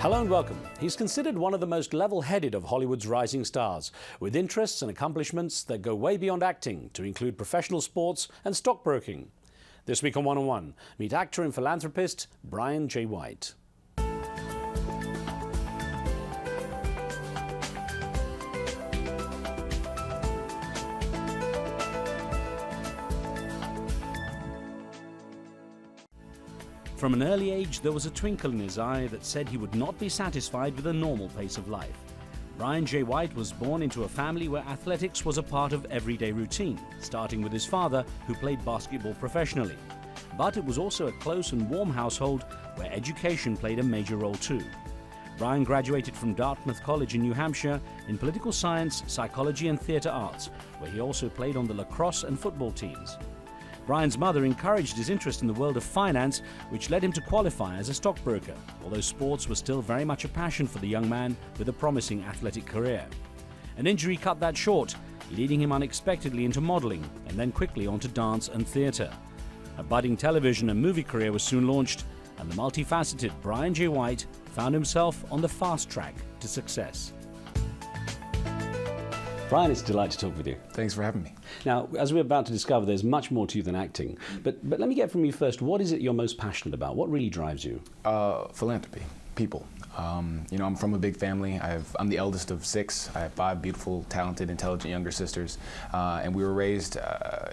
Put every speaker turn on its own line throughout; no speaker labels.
Hello and welcome. He's considered one of the most level-headed of Hollywood's rising stars, with interests and accomplishments that go way beyond acting to include professional sports and stockbroking. This week on One on One, meet actor and philanthropist Brian J. White. From an early age, there was a twinkle in his eye that said he would not be satisfied with a normal pace of life. Brian J. White was born into a family where athletics was a part of everyday routine, starting with his father, who played basketball professionally. But it was also a close and warm household where education played a major role too. Brian graduated from Dartmouth College in New Hampshire in political science, psychology and theatre arts, where he also played on the lacrosse and football teams. Brian's mother encouraged his interest in the world of finance, which led him to qualify as a stockbroker, although sports was still very much a passion for the young man with a promising athletic career. An injury cut that short, leading him unexpectedly into modelling and then quickly onto dance and theatre. A budding television and movie career was soon launched, and the multifaceted Brian J. White found himself on the fast track to success. Brian, it's a delight to talk with you.
Thanks for having me.
Now, as we're about to discover, there's much more to you than acting. But let me get from you first, what is it you're most passionate about? What really drives you?
Philanthropy, people. You know, I'm from a big family. I'm the eldest of 6. I have 5 beautiful, talented, intelligent younger sisters. And we were raised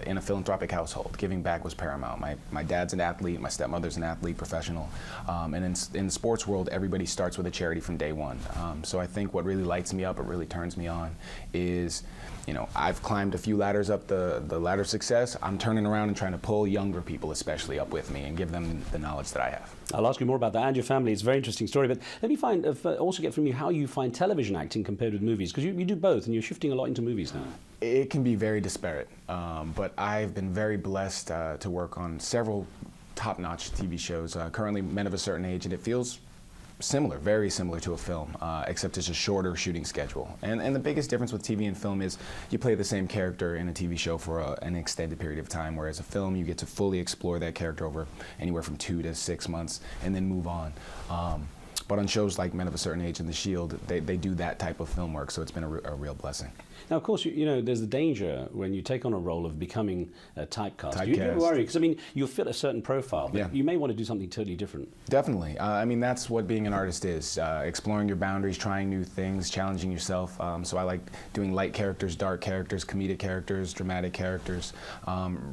in a philanthropic household. Giving back was paramount. My dad's an athlete, my stepmother's an athlete, professional. And in the sports world, everybody starts with a charity from day one. So I think what really lights me up, what really turns me on is, you know, I've climbed a few ladders up the ladder of success. I'm turning around and trying to pull younger people especially up with me and give them the knowledge that I have.
I'll ask you more about that and your family. It's a very interesting story. But let me also get from you how you find television acting compared with movies, because you do both and you're shifting a lot into movies now.
It can be very disparate, but I've been very blessed to work on several top-notch TV shows, currently Men of a Certain Age, and it feels similar, very similar to a film, except it's a shorter shooting schedule. And the biggest difference with TV and film is you play the same character in a TV show for an extended period of time, whereas a film you get to fully explore that character over anywhere from 2 to 6 months and then move on. But on shows like Men of a Certain Age and The Shield, they do that type of film work, so it's been a real blessing.
Now, of course, you know, there's the danger when you take on a role of becoming typecast. Do you worry? Because, I mean, you'll fit a certain profile, but you may want to do something totally different.
Definitely. I mean, that's what being an artist is, exploring your boundaries, trying new things, challenging yourself. So I like doing light characters, dark characters, comedic characters, dramatic characters,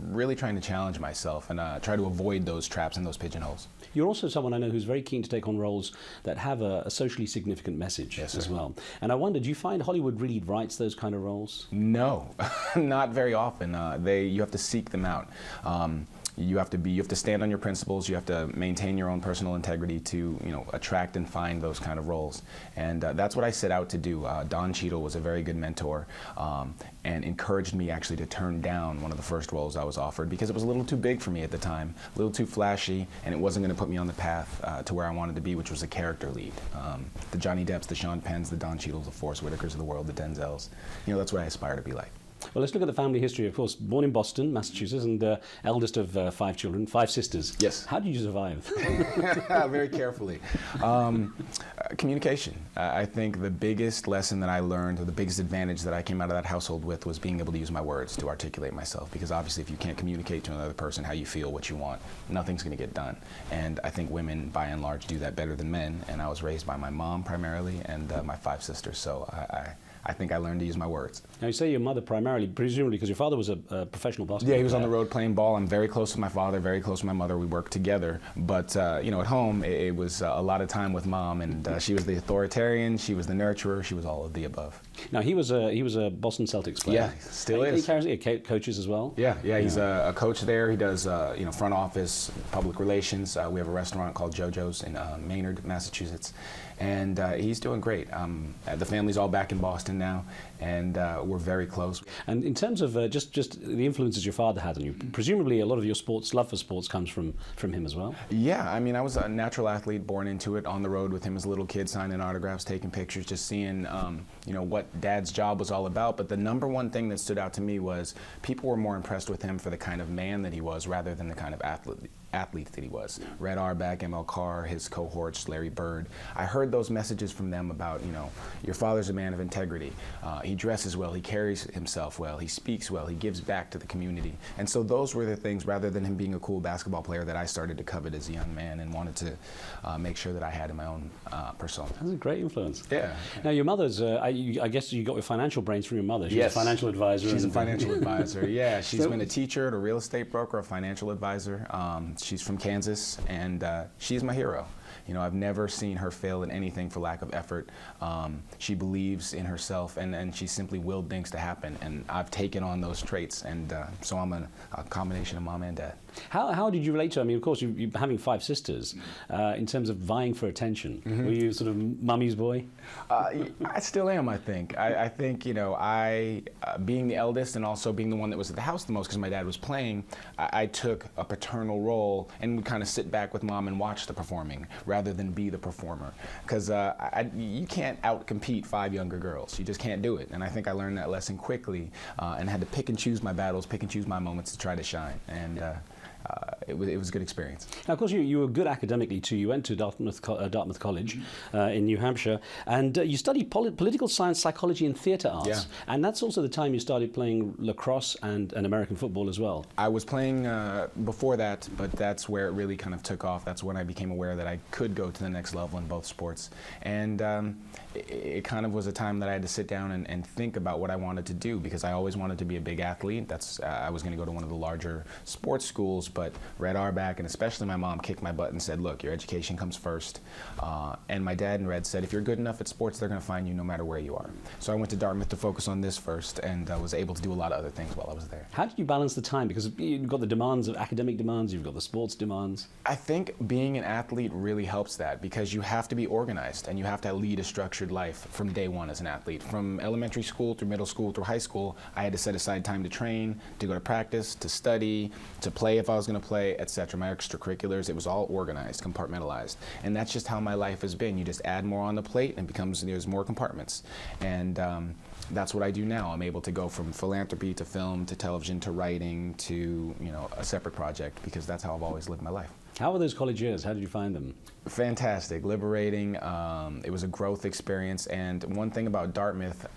really trying to challenge myself and try to avoid those traps and those pigeonholes.
You're also someone I know who's very keen to take on roles that have a socially significant message as well. And I wonder, do you find Hollywood really writes those kind of roles?
No, not very often. You have to seek them out. You have to stand on your principles. You have to maintain your own personal integrity to, you know, attract and find those kind of roles. And that's what I set out to do. Don Cheadle was a very good mentor and encouraged me actually to turn down one of the first roles I was offered because it was a little too big for me at the time, a little too flashy, and it wasn't going to put me on the path to where I wanted to be, which was a character lead. The Johnny Depps, the Sean Penns, the Don Cheadles, the Forrest Whitakers of the world, the Denzels. You know, that's what I aspire to be like.
Well, let's look at the family history. Of course, born in Boston, Massachusetts, and eldest of 5 children, 5 sisters.
Yes.
How did you survive?
Very carefully. Communication. I think the biggest lesson that I learned, or the biggest advantage that I came out of that household with, was being able to use my words to articulate myself. Because obviously, if you can't communicate to another person how you feel, what you want, nothing's going to get done. And I think women, by and large, do that better than men. And I was raised by my mom primarily, and my 5 sisters. So I think I learned to use my words.
Now, you say your mother primarily, presumably because your father was a professional basketball player.
Yeah, he was on the road playing ball. I'm very close to my father, very close to my mother. We worked together. But, you know, at home, it was a lot of time with Mom, and she was the authoritarian, she was the nurturer, she was all of the above.
Now, he was a Boston Celtics player.
Yeah, still is.
He coaches as well?
Yeah, he's a coach there. He does, you know, front office, public relations. We have a restaurant called JoJo's in Maynard, Massachusetts. And he's doing great. The family's all back in Boston now, and we're very close.
And in terms of just the influences your father had on you, presumably a lot of your love for sports comes from him as well?
Yeah, I mean, I was a natural athlete, born into it, on the road with him as a little kid, signing autographs, taking pictures, just seeing, you know, what Dad's job was all about. But the #1 thing that stood out to me was people were more impressed with him for the kind of man that he was rather than the kind of athlete that he was. Red Auerbach, ML Carr, his cohorts, Larry Bird. I heard those messages from them about, your father's a man of integrity. He dresses well, he carries himself well, he speaks well, he gives back to the community. And so those were the things, rather than him being a cool basketball player, that I started to covet as a young man and wanted to make sure that I had in my own persona.
That's a great influence.
Yeah.
Now, your mother's, I guess you got your financial brains from your mother. She's
Yes.
a financial advisor.
She's a financial advisor, yeah. She's
So-
been a teacher, a real estate broker, a financial advisor. She's from Kansas, and she's my hero. I've never seen her fail in anything for lack of effort. She believes in herself, and she simply willed things to happen. And I've taken on those traits, and so I'm a combination of mom and dad.
How did you relate to her? I mean, of course, you're having 5 sisters. In terms of vying for attention, were you sort of mummy's boy?
I still am, I think. I think, being the eldest and also being the one that was at the house the most because my dad was playing, I took a paternal role and would kind of sit back with mom and watch the performing rather than be the performer. Because you can't out-compete 5 younger girls. You just can't do it. And I think I learned that lesson quickly and had to pick and choose my battles, pick and choose my moments to try to shine. And it was a good experience.
Now, of course, you were good academically too. You went to Dartmouth College in New Hampshire, and you studied political science, psychology, and theatre arts.
Yeah.
And that's also the time you started playing lacrosse and American football as well.
I was playing before that, but that's where it really kind of took off. That's when I became aware that I could go to the next level in both sports. And it kind of was a time that I had to sit down and think about what I wanted to do, because I always wanted to be a big athlete. I was going to go to one of the larger sports schools, but Red Auerbach and especially my mom kicked my butt and said, look, your education comes first. And my dad and Red said, if you're good enough at sports, they're going to find you no matter where you are. So I went to Dartmouth to focus on this first, and was able to do a lot of other things while I was there.
How did you balance the time? Because you've got the demands of academic demands, you've got the sports demands.
I think being an athlete really helps that, because you have to be organized and you have to lead a structured life from day one as an athlete. From elementary school through middle school through high school, I had to set aside time to train, to go to practice, to study, to play if I was going to play, etc. My extracurriculars, it was all organized, compartmentalized. And that's just how my life has been. You just add more on the plate and there's more compartments. And that's what I do now. I'm able to go from philanthropy to film to television to writing to a separate project, because that's how I've always lived my life.
How were those college years? How did you find them?
Fantastic, liberating. It was a growth experience. And one thing about Dartmouth,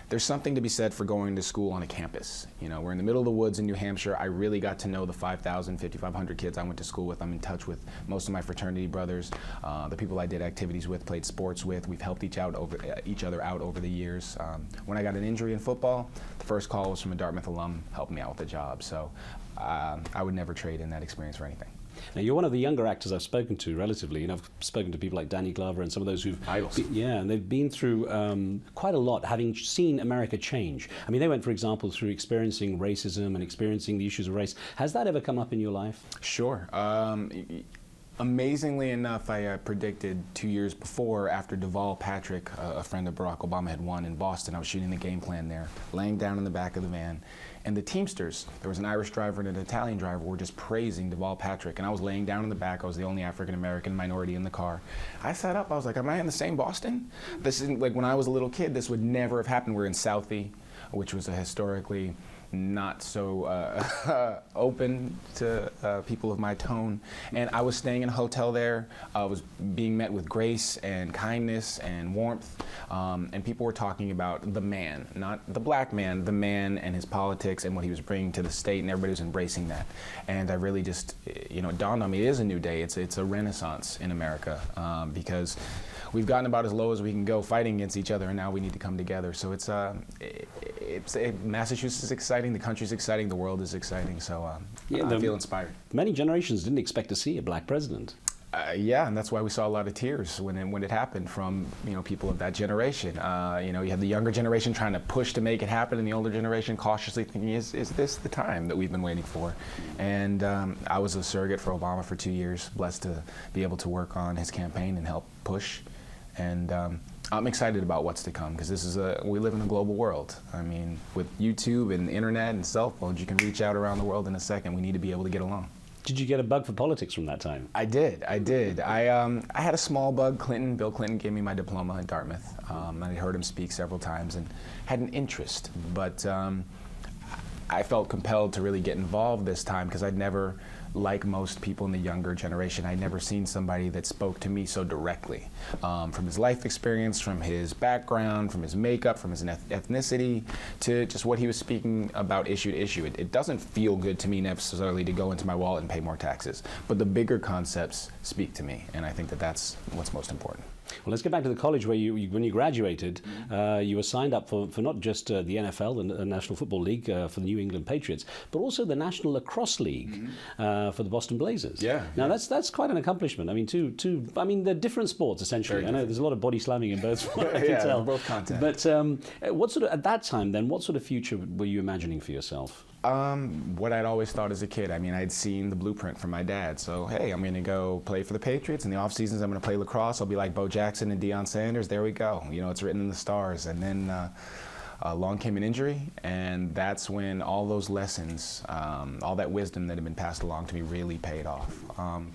there's something to be said for going to school on a campus. We're in the middle of the woods in New Hampshire. I really got to know the 5,000, 5,500 kids I went to school with. I'm in touch with most of my fraternity brothers, the people I did activities with, played sports with. We've helped each other out over the years. When I got an injury in football, the first call was from a Dartmouth alum helping me out with a job. So I would never trade in that experience for anything.
Now, you're one of the younger actors I've spoken to relatively. I've spoken to people like Danny Glover and some of those who've...
Idols.
And they've been through quite a lot, having seen America change. I mean, they went, for example, through experiencing racism and experiencing the issues of race. Has that ever come up in your life?
Sure. Amazingly enough, I predicted 2 years before, after Deval Patrick, a friend of Barack Obama, had won in Boston. I was shooting the game plan there, laying down in the back of the van. And the Teamsters, there was an Irish driver and an Italian driver, were just praising Deval Patrick. And I was laying down in the back. I was the only African-American minority in the car. I sat up. I was like, am I in the same Boston? This isn't like when I was a little kid, this would never have happened. We're in Southie, which was a historically not so open to people of my tone. And I was staying in a hotel there. I was being met with grace and kindness and warmth. And people were talking about the man, not the black man, the man and his politics and what he was bringing to the state, and everybody was embracing that. And I really just, it dawned on me, it is a new day. It's a renaissance in America, because we've gotten about as low as we can go fighting against each other, and now we need to come together. So Massachusetts is exciting, the country's exciting, the world is exciting, so I feel inspired.
Many generations didn't expect to see a black president.
Yeah, and that's why we saw a lot of tears when it happened from people of that generation. You had the younger generation trying to push to make it happen, and the older generation cautiously thinking, is this the time that we've been waiting for? And I was a surrogate for Obama for 2 years, blessed to be able to work on his campaign and help push. And I'm excited about what's to come, because we live in a global world. I mean, with YouTube and the internet and cell phones, you can reach out around the world in a second. We need to be able to get along.
Did you get a bug for politics from that time?
I did. I had a small bug. Bill Clinton gave me my diploma at Dartmouth. I heard him speak several times and had an interest, but I felt compelled to really get involved this time, because I'd never like most people in the younger generation, I'd never seen somebody that spoke to me so directly. From his life experience, from his background, from his makeup, from his ethnicity, to just what he was speaking about issue to issue. It doesn't feel good to me necessarily to go into my wallet and pay more taxes, but the bigger concepts speak to me, and I think that that's what's most important.
Well, let's get back to the college where when you graduated, you were signed up for not just the NFL, the National Football League for the New England Patriots, but also the National Lacrosse League for the Boston Blazers.
Yeah.
Now that's quite an accomplishment. I mean, they're different sports essentially. I know there's a lot of body slamming in both. I can tell.
Both content.
But what sort of at that time then? What sort of future were you imagining for yourself?
What I'd always thought as a kid. I mean, I'd seen the blueprint from my dad. So, hey, I'm going to go play for the Patriots. In the off seasons, I'm going to play lacrosse. I'll be like Bo Jackson and Deion Sanders. There we go. You know, it's written in the stars. And then along came an injury, and that's when all those lessons, all that wisdom that had been passed along to me really paid off.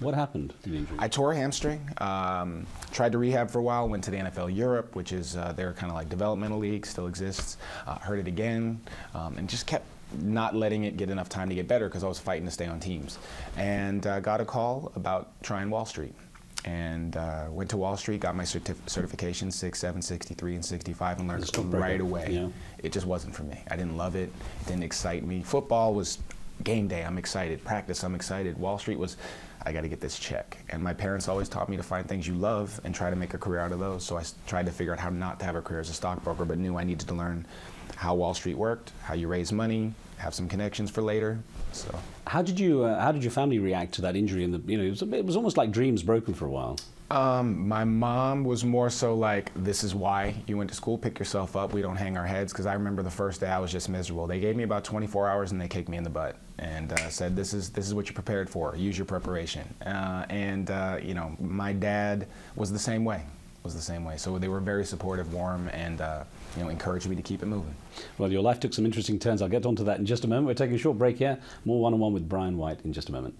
What happened to the injury?
I tore a hamstring. Tried to rehab for a while. Went to the NFL Europe, which is their kind of like developmental league, still exists. Hurt it again, and just kept not letting it get enough time to get better because I was fighting to stay on teams. And got a call about trying Wall Street. And went to Wall Street, got my certification, 6, 7, 63, and 65, and learned right away. Yeah. It just wasn't for me. I didn't love it. It didn't excite me. Football was game day, I'm excited. Practice, I'm excited. Wall Street was, I got to get this check. And my parents always taught me to find things you love and try to make a career out of those. So I tried to figure out how not to have a career as a stockbroker, but knew I needed to learn how Wall Street worked, how you raise money, have some connections for later. So
how did your family react to that injury? And it was almost like dreams broken for a while.
My mom was more so like, this is why you went to school, pick yourself up, we don't hang our heads, because I remember the first day I was just miserable. They gave me about 24 hours and they kicked me in the butt and said, this is what you're prepared for, use your preparation. My dad was the same way. So they were very supportive, warm, and encouraged me to keep it moving.
Well, your life took some interesting turns. I'll get onto that in just a moment. We're taking a short break here. More one-on-one with Brian White in just a moment.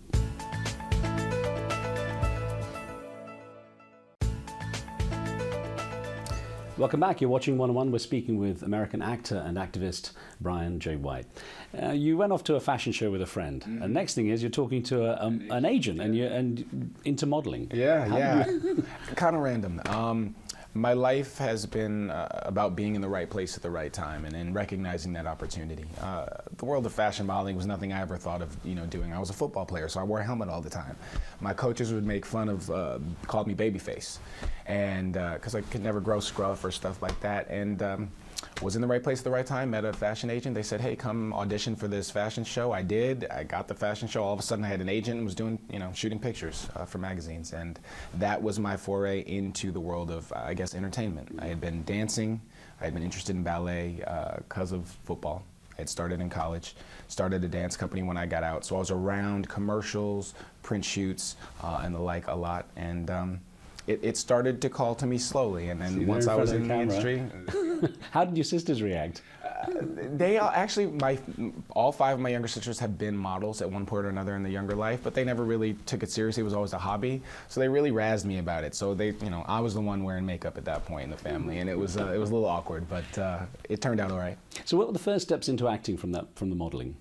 Welcome back. You're watching One-on-One. We're speaking with American actor and activist Brian J. White. You went off to a fashion show with a friend. And next thing is you're talking to an agent, and you're into modeling.
Yeah. Kind of random. My life has been about being in the right place at the right time and recognizing that opportunity. The world of fashion modeling was nothing I ever thought of doing. I was a football player, so I wore a helmet all the time. My coaches would make fun of, called me babyface, and because I could never grow scruff or stuff like that. And was in the right place at the right time, met a fashion agent. They said, hey, come audition for this fashion show. I did. I got the fashion show. All of a sudden I had an agent and was doing, shooting pictures for magazines. And that was my foray into the world of, I guess, entertainment. I had been dancing. I had been interested in ballet because of football. I had started in college, started a dance company when I got out. So I was around commercials, print shoots, and the like a lot. And it started to call to me slowly. And then once I was in the industry.
How did your sisters react?
They actually, all 5 of my younger sisters have been models at one point or another in their younger life, but they never really took it seriously. It was always a hobby. So they really razzed me about it. So I was the one wearing makeup at that point in the family, and it was a little awkward, but it turned out all right.
So what were the first steps into acting from the modeling?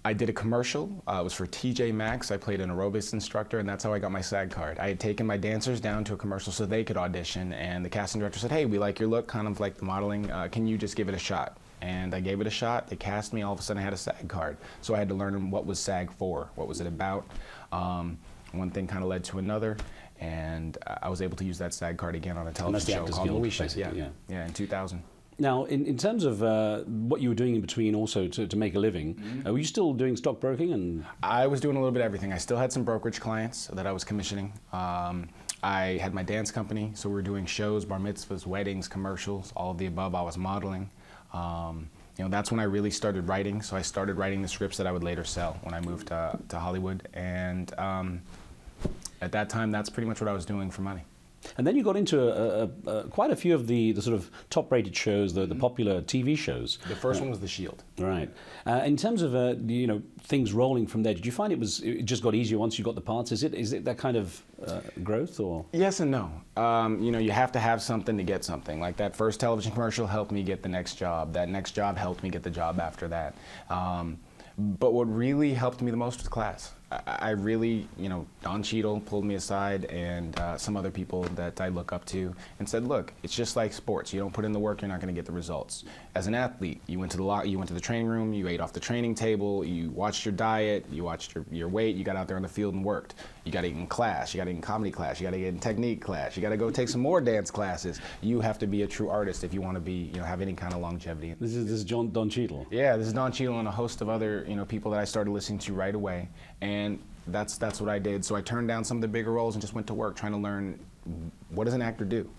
I did a commercial. It was for TJ Maxx. I played an aerobics instructor, and that's how I got my SAG card. I had taken my dancers down to a commercial so they could audition, and the casting director said, hey, we like your look, kind of like the modeling. Can you just give it a shot? And I gave it a shot. They cast me. All of a sudden, I had a SAG card. So I had to learn what was SAG for, what was it about. One thing kind of led to another, and I was able to use that SAG card again on a television show called Moesha. Yeah, in 2000.
Now, in terms of what you were doing in between also to make a living, were you still doing stockbroking? And
I was doing a little bit of everything. I still had some brokerage clients that I was commissioning. I had my dance company, so we were doing shows, bar mitzvahs, weddings, commercials, all of the above. I was modeling. That's when I really started writing. So I started writing the scripts that I would later sell when I moved to Hollywood. And at that time, that's pretty much what I was doing for money.
And then you got into quite a few of the sort of top-rated shows, the popular TV shows.
The first one was The Shield.
Right. In terms of things rolling from there, did you find it just got easier once you got the parts? Is it that kind of growth, or?
Yes and no. You have to have something to get something. Like that first television commercial helped me get the next job. That next job helped me get the job after that. But what really helped me the most was class. I really, Don Cheadle pulled me aside and some other people that I look up to and said, look, it's just like sports. You don't put in the work, you're not going to get the results. As an athlete, you went to the training room, you ate off the training table, you watched your diet, you watched your weight, you got out there on the field and worked. You got to get in class, you got to get in comedy class, you got to get in technique class, you got to go take some more dance classes. You have to be a true artist if you want to be, have any kind of longevity.
This is Don Cheadle.
Yeah, this is Don Cheadle and a host of other, people that I started listening to right away. And that's what I did. So I turned down some of the bigger roles and just went to work trying to learn, what does an actor do?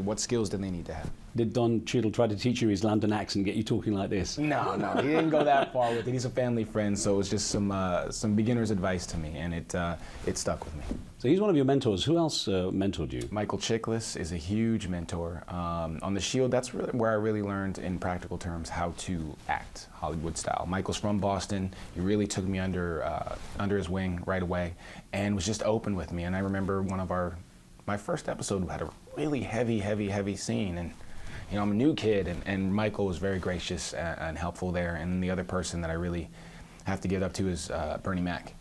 What skills do they need to have?
Did Don Cheadle try to teach you his London accent, get you talking like this?
No, he didn't go that far with it. He's a family friend, so it was just some beginner's advice to me, and it stuck with me.
So he's one of your mentors. Who else mentored you?
Michael Chiklis is a huge mentor. On The Shield, that's really where I really learned in practical terms how to act Hollywood style. Michael's from Boston. He really took me under his wing right away and was just open with me. And I remember my first episode had a really heavy scene, and I'm a new kid, and Michael was very gracious and helpful there. And the other person that I really have to give up to is Bernie Mac,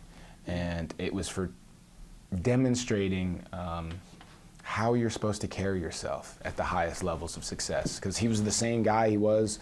and it was for demonstrating how you're supposed to carry yourself at the highest levels of success, because he was the same guy he was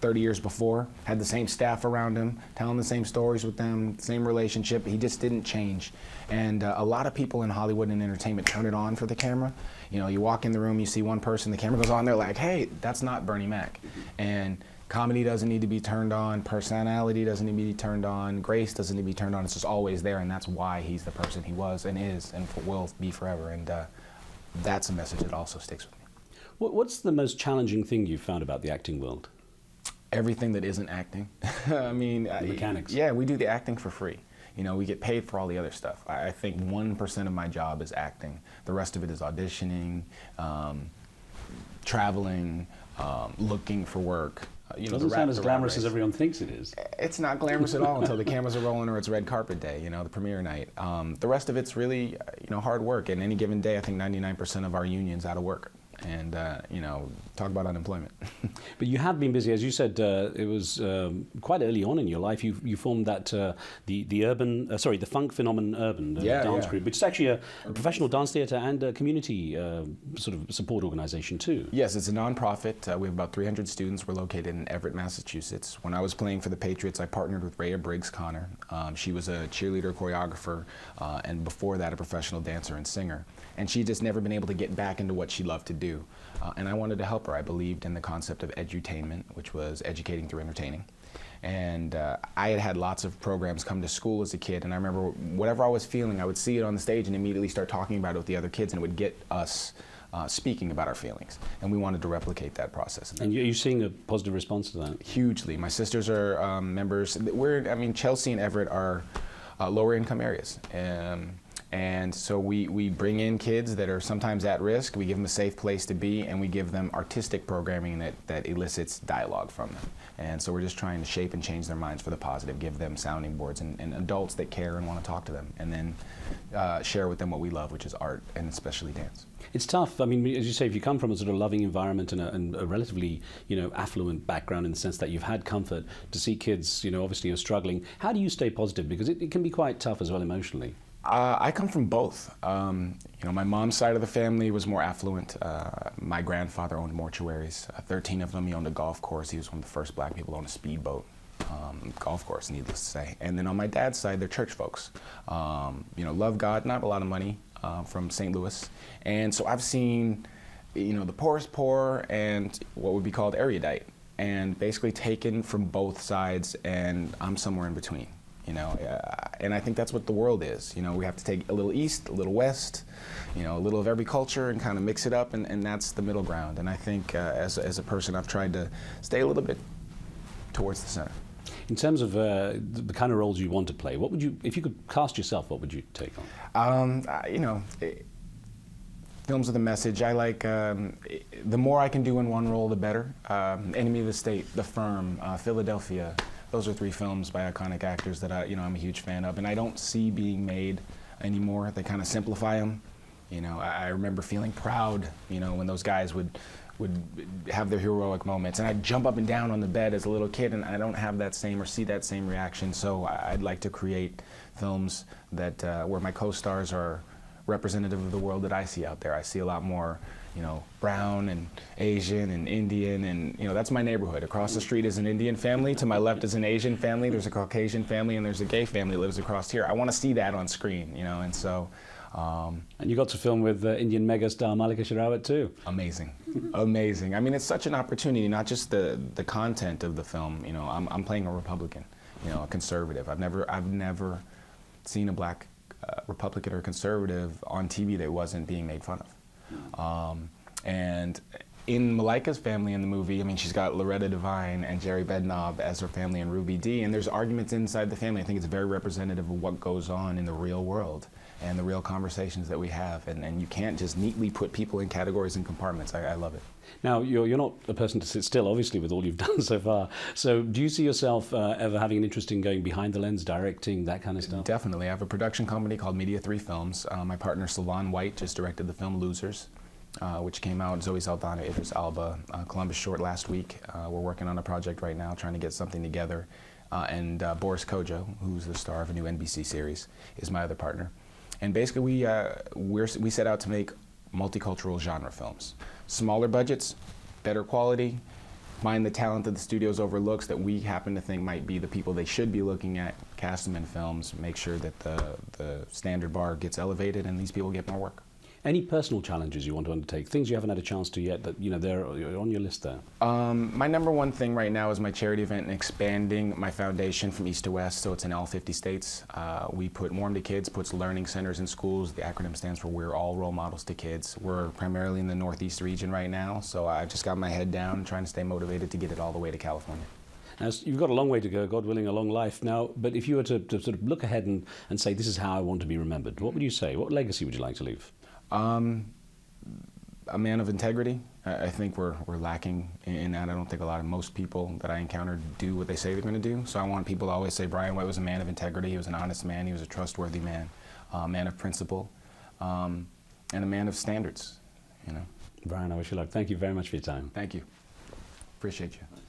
30 years before, had the same staff around him, telling the same stories with them, same relationship. He just didn't change. And a lot of people in Hollywood and entertainment turn it on for the camera. You walk in the room, you see one person, the camera goes on, they're like, hey, that's not Bernie Mac. And comedy doesn't need to be turned on, personality doesn't need to be turned on, grace doesn't need to be turned on. It's just always there, and that's why he's the person he was and is and will be forever. And that's a message that also sticks with me.
What's the most challenging thing you've found about the acting world?
Everything that isn't acting. I mean,
the mechanics.
Yeah, we do the acting for free. We get paid for all the other stuff. I think 1% of my job is acting. The rest of it is auditioning, traveling, looking for work.
It doesn't sound as glamorous as everyone thinks it is.
It's not glamorous at all until the cameras are rolling or it's red carpet day, the premiere night. The rest of it's really, hard work. And any given day, I think 99% of our union's out of work. And, talk about unemployment.
But you have been busy. As you said, it was quite early on in your life. You formed that, the Funk Phenomenon Urban dance group, which is actually a professional dance theatre and a community sort of support organization too.
Yes, it's a nonprofit. We have about 300 students. We're located in Everett, Massachusetts. When I was playing for the Patriots, I partnered with Riz Khan. She was a cheerleader, choreographer, and before that, a professional dancer and singer. And she'd just never been able to get back into what she loved to do. And I wanted to help her. I believed in the concept of edutainment, which was educating through entertaining. And I had lots of programs come to school as a kid, and I remember whatever I was feeling, I would see it on the stage and immediately start talking about it with the other kids, and it would get us speaking about our feelings. And we wanted to replicate that process.
And you're seeing a positive response to that?
Hugely. My sisters are members. Chelsea and Everett are lower income areas. And so we bring in kids that are sometimes at risk, we give them a safe place to be, and we give them artistic programming that elicits dialogue from them. And so we're just trying to shape and change their minds for the positive, give them sounding boards and adults that care and want to talk to them, and then share with them what we love, which is art and especially dance.
It's tough. I mean, as you say, if you come from a sort of loving environment and a relatively, affluent background in the sense that you've had comfort, to see kids, obviously are struggling, how do you stay positive? Because it can be quite tough as well emotionally.
I come from both. My mom's side of the family was more affluent. My grandfather owned mortuaries, 13 of them. He owned a golf course. He was one of the first black people to own a speedboat. Golf course, needless to say. And then on my dad's side, they're church folks. Love God, not a lot of money, from St. Louis. And so I've seen, the poorest poor and what would be called erudite, and basically taken from both sides, and I'm somewhere in between. And I think that's what the world is. We have to take a little east, a little west, a little of every culture and kind of mix it up, and that's the middle ground. And I think as a person, I've tried to stay a little bit towards the center.
In terms of the kind of roles you want to play, what would you, if you could cast yourself, what would you take on?
Films with a message. I like, the more I can do in one role, the better. Enemy of the State, The Firm, Philadelphia. Those are 3 films by iconic actors that I'm a huge fan of, and I don't see being made anymore. They kind of simplify them. I remember feeling proud, when those guys would would have their heroic moments, and I'd jump up and down on the bed as a little kid, and I don't have that same or see that same reaction. So I'd like to create films that where my co-stars are representative of the world that I see out there. I see a lot more, you know, brown and Asian and Indian, and you know, that's my neighborhood. Across the street is an Indian family, to my left is an Asian family, there's a Caucasian family, and there's a gay family that lives across here. I want to see that on screen, you know, and so.
And you got to film with Indian megastar Malika Sherawat too.
Amazing, amazing. I mean, it's such an opportunity, not just the content of the film. You know, I'm playing a Republican, you know, a conservative. I've never seen a black Republican or conservative on TV that wasn't being made fun of. And in Malika's family in the movie, I mean, she's got Loretta Devine and Jerry Bednob as her family and Ruby Dee, and there's arguments inside the family. I think it's very representative of what goes on in the real world and the real conversations that we have. And you can't just neatly put people in categories and compartments. I love it.
Now, you're not a person to sit still, obviously, with all you've done so far. So do you see yourself ever having an interest in going behind the lens, directing, that kind of stuff?
Definitely. I have a production company called Media 3 Films. My partner, Sylvan White, just directed the film Losers, which came out. Zoe Saldana, Idris Alba, Columbus Short last week. We're working on a project right now, trying to get something together. And Boris Kojo, who's the star of a new NBC series, is my other partner. And basically, we set out to make multicultural genre films. Smaller budgets, better quality, find the talent that the studios overlooks that we happen to think might be the people they should be looking at, cast them in films, make sure that the standard bar gets elevated and these people get more work.
Any personal challenges you want to undertake, things you haven't had a chance to yet that, you know, they're on your list there?
My number one thing right now is my charity event and expanding my foundation from east to west, so it's in all 50 states. We put Warm to Kids, puts learning centers in schools. The acronym stands for We're All Role Models to Kids. We're primarily in the Northeast region right now, so I've just got my head down, trying to stay motivated to get it all the way to California.
Now, you've got a long way to go, God willing, a long life. Now, but if you were to sort of look ahead and say, this is how I want to be remembered, what would you say? What legacy would you like to leave?
A man of integrity. I think we're lacking in that. I don't think most people that I encounter do what they say they're going to do. So I want people to always say Brian White was a man of integrity. He was an honest man. He was a trustworthy man, a man of principle, and a man of standards. You know.
Brian, I wish you luck. Thank you very much for your time.
Thank you. Appreciate you.